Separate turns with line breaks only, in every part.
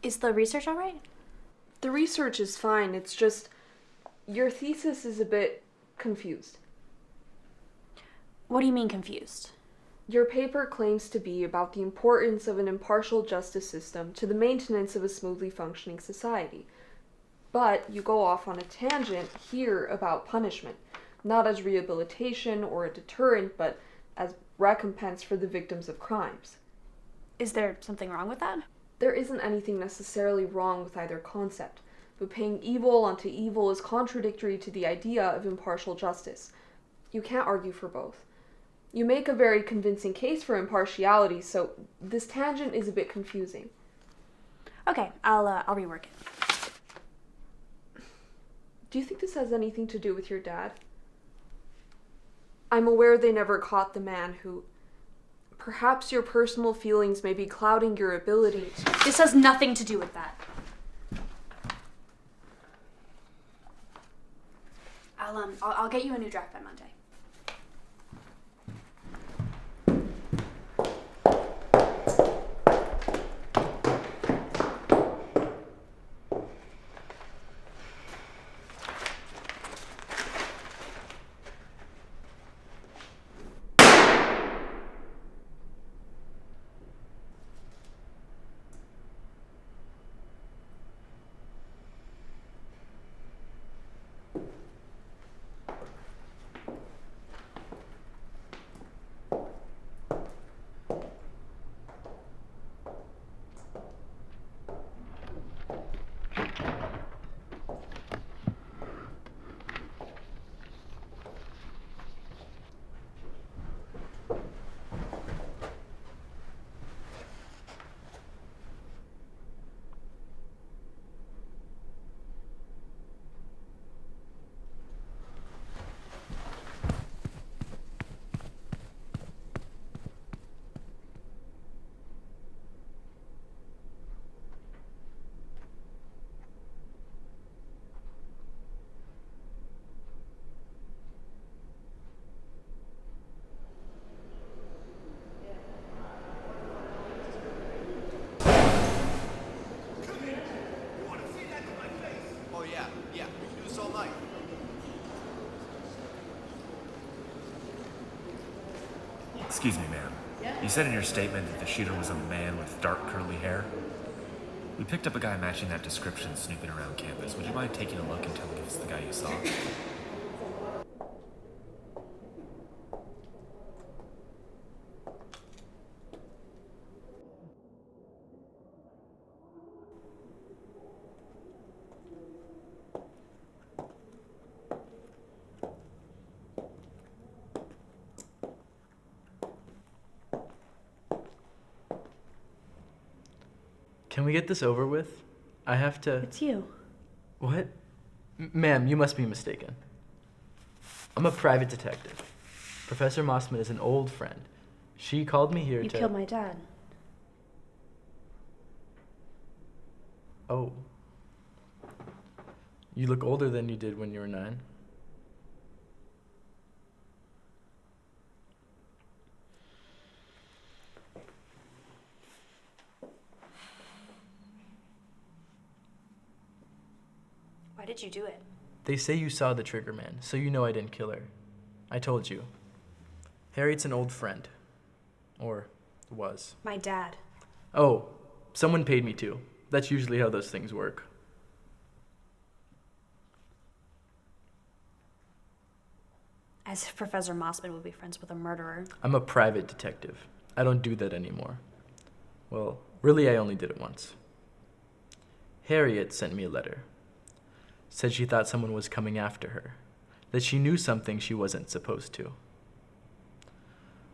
Is the research all right?
The research is fine, it's just your thesis is a bit confused.
What do you mean confused?
Your paper claims to be about the importance of an impartial justice system to the maintenance of a smoothly functioning society. But you go off on a tangent here about punishment, not as rehabilitation or a deterrent, but as recompense for the victims of crimes.
Is there something wrong with that?
There isn't anything necessarily wrong with either concept, but paying evil onto evil is contradictory to the idea of impartial justice. You can't argue for both. You make a very convincing case for impartiality, so this tangent is a bit confusing.
Okay, I'll rework it.
Do you think this has anything to do with your dad? I'm aware they never caught the man who... Perhaps your personal feelings may be clouding your ability to...
This has nothing to do with that. I'll get you a new draft by Monday.
Yeah, we can do this all night.
Excuse me, ma'am. You said in your statement that the shooter was a man with dark curly hair. We picked up a guy matching that description snooping around campus. Would you mind taking a look and telling if it's the guy you saw?
Can we get this over with? I have to...
It's you.
What? Ma'am, you must be mistaken. I'm a private detective. Professor Mossman is an old friend. She called me here
You
to...
killed my dad.
Oh. You look older than you did when you were 9.
Why did you do it?
They say you saw the trigger man, so you know I didn't kill her. I told you. Harriet's an old friend. Or was.
My dad.
Oh, someone paid me to. That's usually how those things work.
As if Professor Mossman would be friends with a murderer.
I'm a private detective. I don't do that anymore. Well, really I only did it once. Harriet sent me a letter. Said she thought someone was coming after her. That she knew something she wasn't supposed to.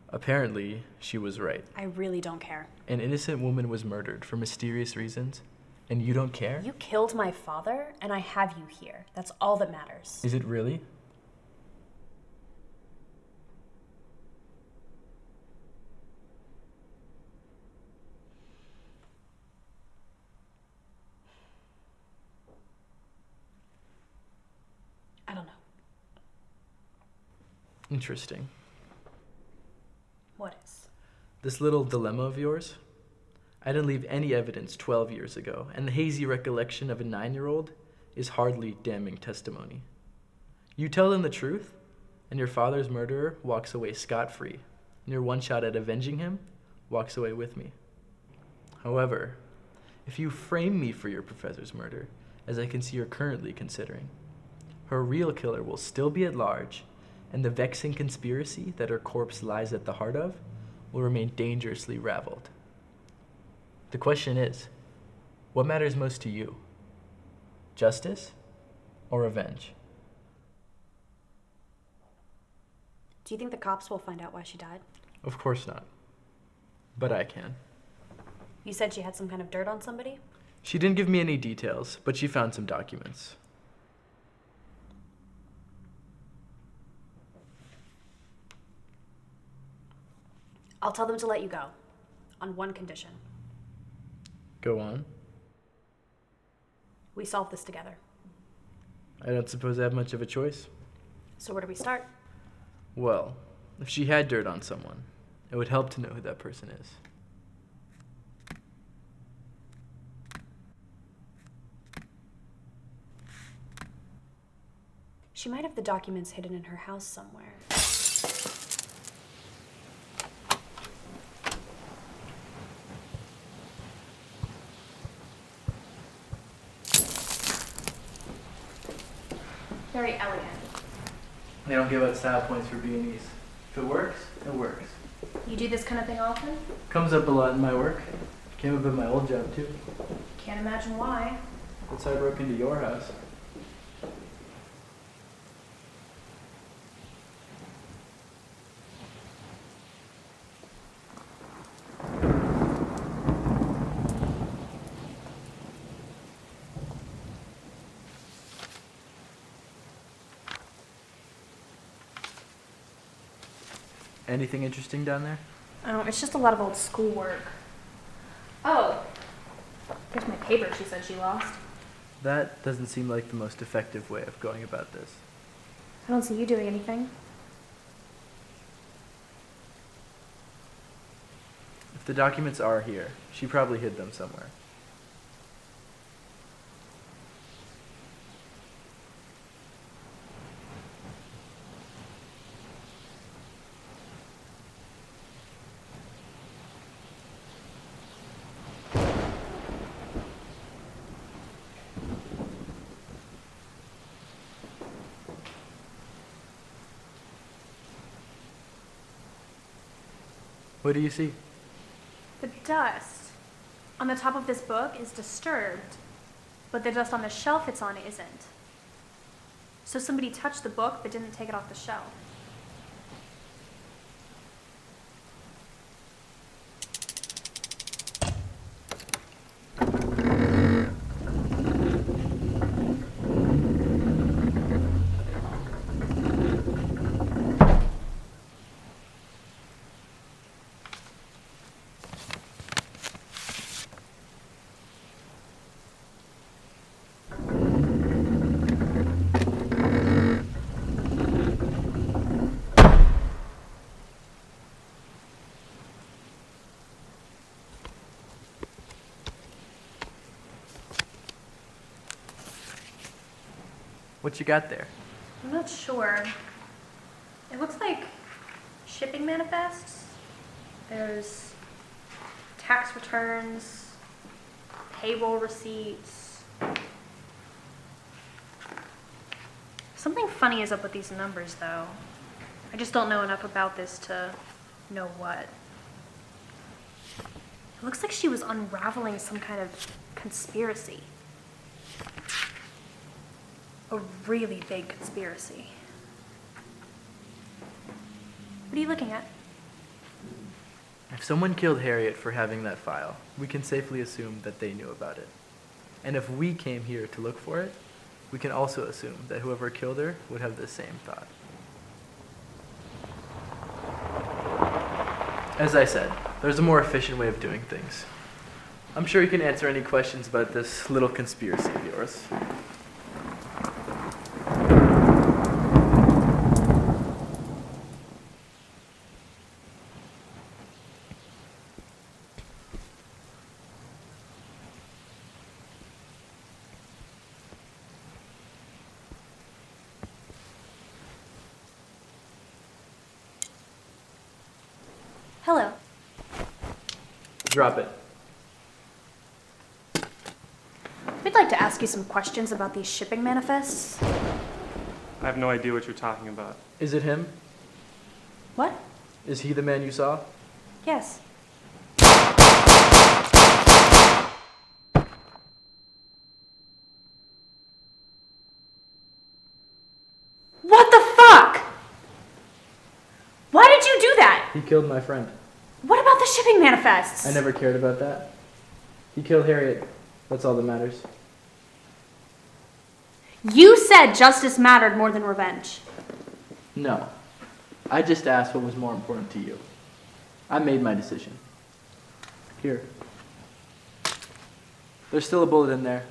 Apparently, she was right.
I really don't care.
An innocent woman was murdered for mysterious reasons, and you don't care?
You killed my father, and I have you here. That's all that matters.
Is it really?
I don't know.
Interesting.
What is?
This little dilemma of yours, I didn't leave any evidence 12 years ago, and the hazy recollection of a 9-year-old is hardly damning testimony. You tell them the truth, and your father's murderer walks away scot-free, and your one shot at avenging him walks away with me. However, if you frame me for your professor's murder, as I can see you're currently considering, her real killer will still be at large, and the vexing conspiracy that her corpse lies at the heart of will remain dangerously raveled. The question is, what matters most to you? Justice or revenge?
Do you think the cops will find out why she died?
Of course not. But I can.
You said she had some kind of dirt on somebody?
She didn't give me any details, but she found some documents.
I'll tell them to let you go. On one condition.
Go on.
We solve this together.
I don't suppose I have much of a choice.
So where do we start?
Well, if she had dirt on someone, it would help to know who that person is.
She might have the documents hidden in her house somewhere. Very elegant.
They don't give out style points for B&Es. If it works, it works.
You do this kind of thing often?
Comes up a lot in my work. Came up in my old job too.
Can't imagine why.
That's how I broke into your house. Anything interesting down there?
Oh, it's just a lot of old schoolwork. Oh, there's my paper she said she lost.
That doesn't seem like the most effective way of going about this.
I don't see you doing anything.
If the documents are here, she probably hid them somewhere. What do you see?
The dust on the top of this book is disturbed, but the dust on the shelf it's on isn't. So somebody touched the book but didn't take it off the shelf.
What you got there?
I'm not sure. It looks like shipping manifests. There's tax returns, payroll receipts. Something funny is up with these numbers, though. I just don't know enough about this to know what. It looks like she was unraveling some kind of conspiracy. A really big conspiracy. What are you looking at?
If someone killed Harriet for having that file, we can safely assume that they knew about it. And if we came here to look for it, we can also assume that whoever killed her would have the same thought. As I said, there's a more efficient way of doing things. I'm sure you can answer any questions about this little conspiracy of yours.
Hello.
Drop it.
We'd like to ask you some questions about these shipping manifests.
I have no idea what you're talking about.
Is it him?
What?
Is he the man you saw?
Yes. What the fuck? Why did you do that?
He killed my friend.
What about the shipping manifests?
I never cared about that. He killed Harriet. That's all that matters.
You said justice mattered more than revenge.
No. I just asked what was more important to you. I made my decision. Here. There's still a bullet in there.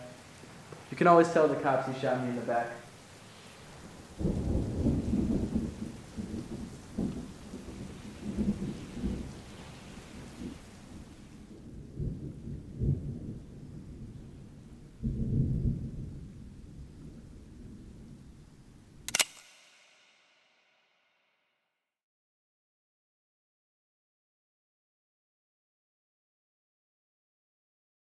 You can always tell the cops he shot me in the back.